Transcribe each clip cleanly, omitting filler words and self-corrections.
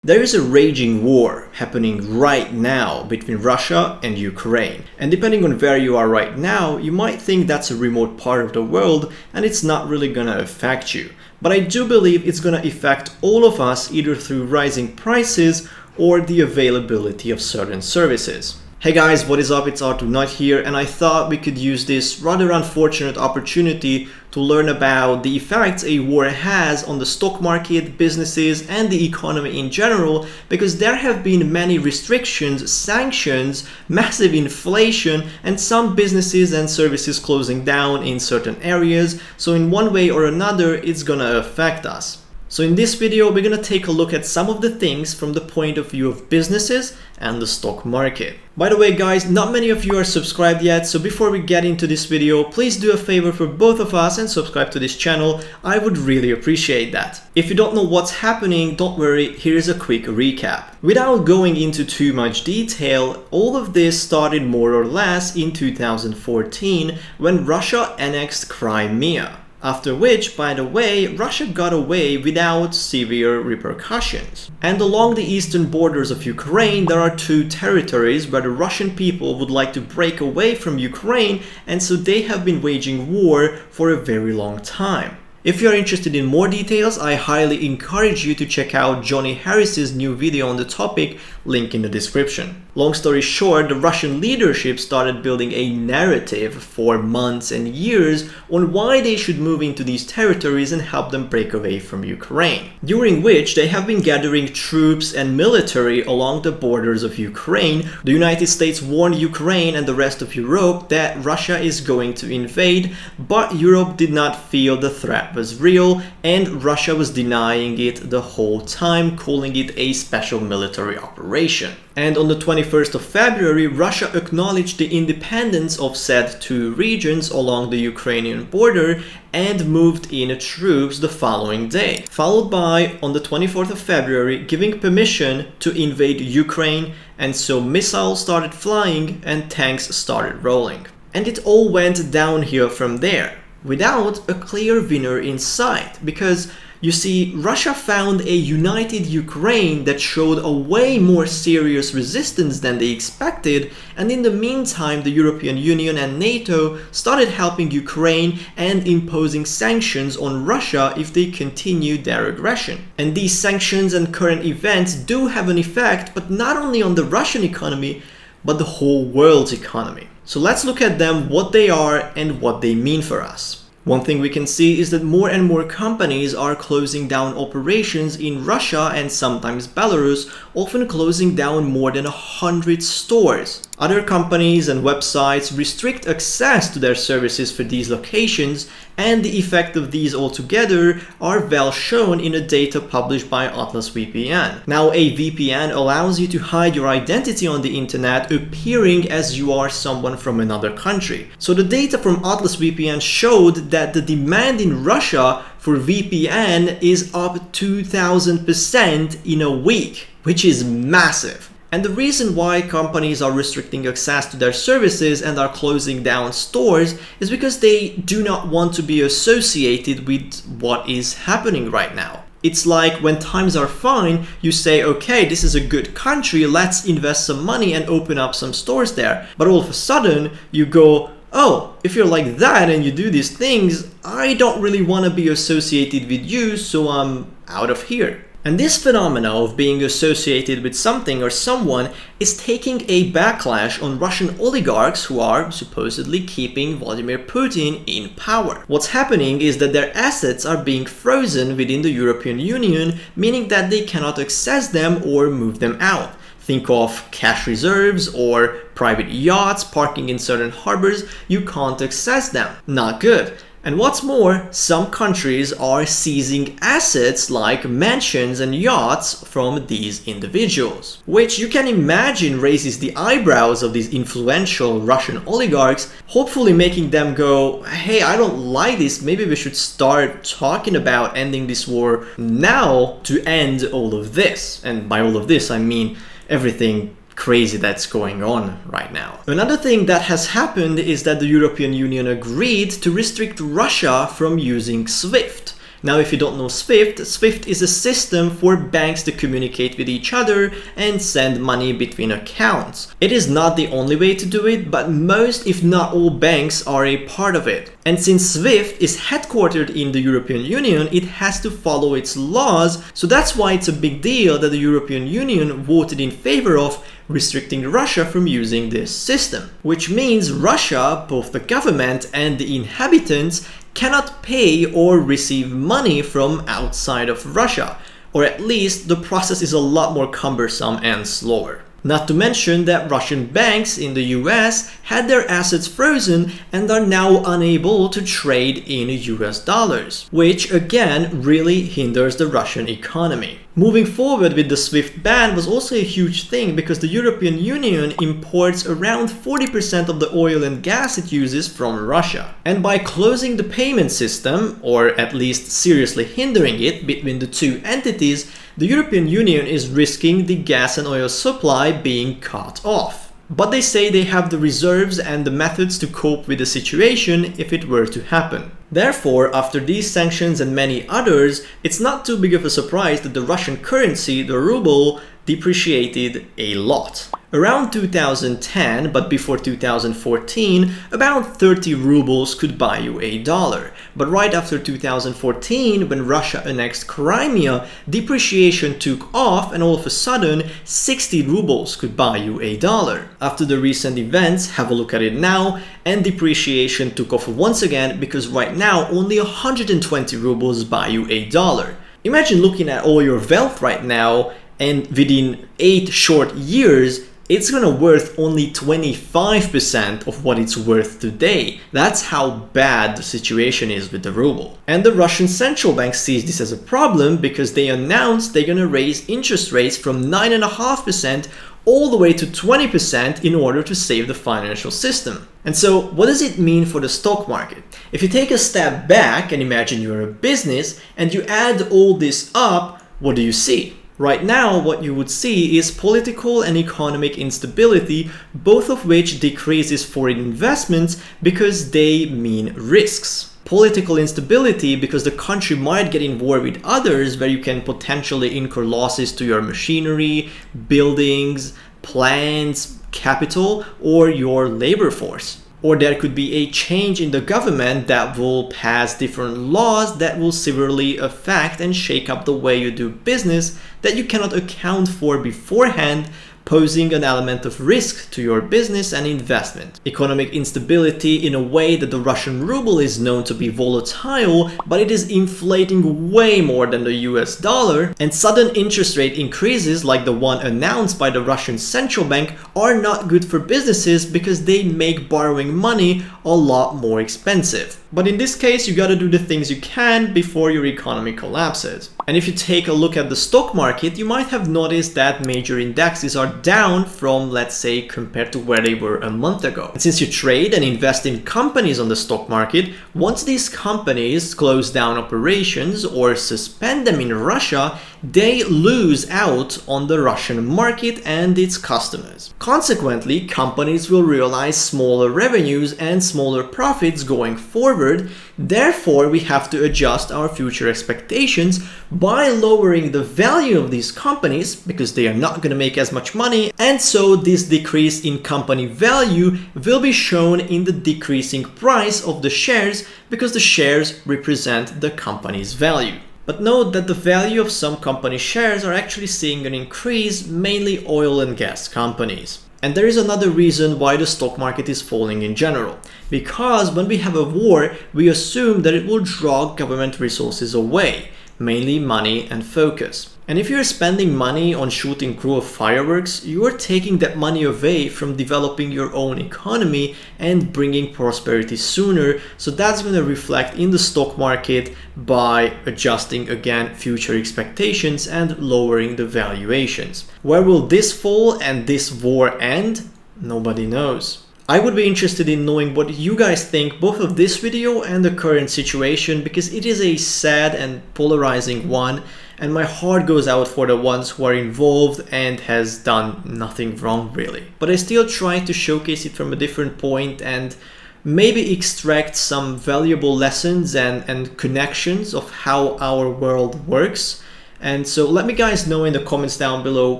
There is a raging war happening right now between Russia and Ukraine. And depending on where you are right now, you might think that's a remote part of the world and it's not really gonna affect you. But I do believe it's gonna affect all of us either through rising prices or the availability of certain services. Hey guys, what is up? It's Artur here, and I thought we could use this rather unfortunate opportunity to learn about the effects a war has on the stock market, businesses, and the economy in general, because there have been many restrictions, sanctions, massive inflation, and some businesses and services closing down in certain areas. So in one way or another, it's gonna affect us. So in this video, we're gonna take a look at some of the things from the point of view of businesses and the stock market. By the way guys, not many of you are subscribed yet, so before we get into this video, please do a favor for both of us and subscribe to this channel. I would really appreciate that. If you don't know what's happening, don't worry, here's a quick recap. Without going into too much detail, all of this started more or less in 2014 when Russia annexed Crimea. After which, by the way, Russia got away without severe repercussions. And along the eastern borders of Ukraine, there are two territories where the Russian people would like to break away from Ukraine, and so they have been waging war for a very long time. If you are interested in more details, I highly encourage you to check out Johnny Harris's new video on the topic, link in the description. Long story short, the Russian leadership started building a narrative for months and years on why they should move into these territories and help them break away from Ukraine. During which they have been gathering troops and military along the borders of Ukraine. The United States warned Ukraine and the rest of Europe that Russia is going to invade, but Europe did not feel the threat was real, and Russia was denying it the whole time, calling it a special military operation. And on the 21st of February, Russia acknowledged the independence of said two regions along the Ukrainian border and moved in troops the following day, followed by, on the 24th of February, giving permission to invade Ukraine, and so missiles started flying and tanks started rolling. And it all went downhill from there, without a clear winner in sight, because you see, Russia found a united Ukraine that showed a way more serious resistance than they expected, and in the meantime the European Union and NATO started helping Ukraine and imposing sanctions on Russia if they continued their aggression. And these sanctions and current events do have an effect, but not only on the Russian economy, but the whole world's economy. So let's look at them, what they are and what they mean for us. One thing we can see is that more and more companies are closing down operations in Russia and sometimes Belarus, often closing down more than 100 stores. Other companies and websites restrict access to their services for these locations, and the effect of these altogether are well shown in the data published by Atlas VPN. Now, a VPN allows you to hide your identity on the internet, appearing as you are someone from another country. So the data from Atlas VPN showed that the demand in Russia for VPN is up 2000% in a week, which is massive. And the reason why companies are restricting access to their services and are closing down stores is because they do not want to be associated with what is happening right now. It's like when times are fine, you say, okay, this is a good country, let's invest some money and open up some stores there. But all of a sudden, you go, oh, if you're like that and you do these things, I don't really want to be associated with you, so I'm out of here. And this phenomena of being associated with something or someone is taking a backlash on Russian oligarchs who are supposedly keeping Vladimir Putin in power. What's happening is that their assets are being frozen within the European Union, meaning that they cannot access them or move them out. Think of cash reserves or private yachts parking in certain harbors, you can't access them. Not good. And what's more, some countries are seizing assets like mansions and yachts from these individuals, which you can imagine raises the eyebrows of these influential Russian oligarchs, hopefully making them go, hey, I don't like this, maybe we should start talking about ending this war now to end all of this. And by all of this, I mean everything crazy that's going on right now. Another thing that has happened is that the European Union agreed to restrict Russia from using SWIFT. Now, if you don't know SWIFT is a system for banks to communicate with each other and send money between accounts. It is not the only way to do it, but most, if not all, banks are a part of it. And since SWIFT is headquartered in the European Union, it has to follow its laws, so that's why it's a big deal that the European Union voted in favor of restricting Russia from using this system. Which means Russia, both the government and the inhabitants, cannot pay or receive money from outside of Russia, or at least the process is a lot more cumbersome and slower. Not to mention that Russian banks in the US had their assets frozen and are now unable to trade in US dollars, which again really hinders the Russian economy. Moving forward with the SWIFT ban was also a huge thing because the European Union imports around 40% of the oil and gas it uses from Russia. And by closing the payment system, or at least seriously hindering it between the two entities, the European Union is risking the gas and oil supply being cut off. But they say they have the reserves and the methods to cope with the situation if it were to happen. Therefore, after these sanctions and many others, it's not too big of a surprise that the Russian currency, the ruble, depreciated a lot. Around 2010, but before 2014, about 30 rubles could buy you a dollar. But right after 2014, when Russia annexed Crimea, depreciation took off and all of a sudden 60 rubles could buy you a dollar. After the recent events, have a look at it now, and depreciation took off once again because right now only 120 rubles buy you a dollar. Imagine looking at all your wealth right now and within 8 short years, it's gonna worth only 25% of what it's worth today. That's how bad the situation is with the ruble. And the Russian central bank sees this as a problem because they announced they're gonna raise interest rates from 9.5% all the way to 20% in order to save the financial system. And so what does it mean for the stock market? If you take a step back and imagine you're a business and you add all this up, what do you see? Right now, what you would see is political and economic instability, both of which decreases foreign investments because they mean risks. Political instability because the country might get in war with others where you can potentially incur losses to your machinery, buildings, plants, capital, or your labor force. Or there could be a change in the government that will pass different laws that will severely affect and shake up the way you do business that you cannot account for beforehand, posing an element of risk to your business and investment. Economic instability in a way that the Russian ruble is known to be volatile, but it is inflating way more than the US dollar, and sudden interest rate increases like the one announced by the Russian central bank are not good for businesses because they make borrowing money a lot more expensive. But in this case, you gotta do the things you can before your economy collapses. And if you take a look at the stock market, you might have noticed that major indexes are down from, let's say, compared to where they were a month ago. And since you trade and invest in companies on the stock market, once these companies close down operations or suspend them in Russia, they lose out on the Russian market and its customers. Consequently, companies will realize smaller revenues and smaller profits going forward. Therefore, we have to adjust our future expectations by lowering the value of these companies because they are not going to make as much money, and so this decrease in company value will be shown in the decreasing price of the shares because the shares represent the company's value. But note that the value of some company shares are actually seeing an increase, mainly oil and gas companies. And there is another reason why the stock market is falling in general. Because when we have a war, we assume that it will draw government resources away, mainly money and focus. And if you're spending money on shooting crew of fireworks, you are taking that money away from developing your own economy and bringing prosperity sooner. So that's going to reflect in the stock market by adjusting again future expectations and lowering the valuations. Where will this fall and this war end? Nobody knows. I would be interested in knowing what you guys think both of this video and the current situation, because it is a sad and polarizing one, and my heart goes out for the ones who are involved and has done nothing wrong really. But I still try to showcase it from a different point and maybe extract some valuable lessons and connections of how our world works. And so let me guys know in the comments down below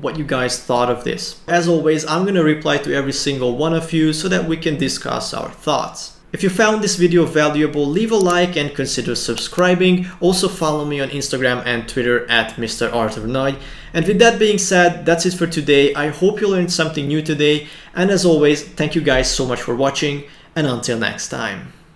what you guys thought of this. As always, I'm gonna reply to every single one of you so that we can discuss our thoughts. If you found this video valuable, leave a like and consider subscribing. Also follow me on Instagram and Twitter at Mr. Arthur Noy. And with that being said, that's it for today. I hope you learned something new today. And as always, thank you guys so much for watching, and until next time.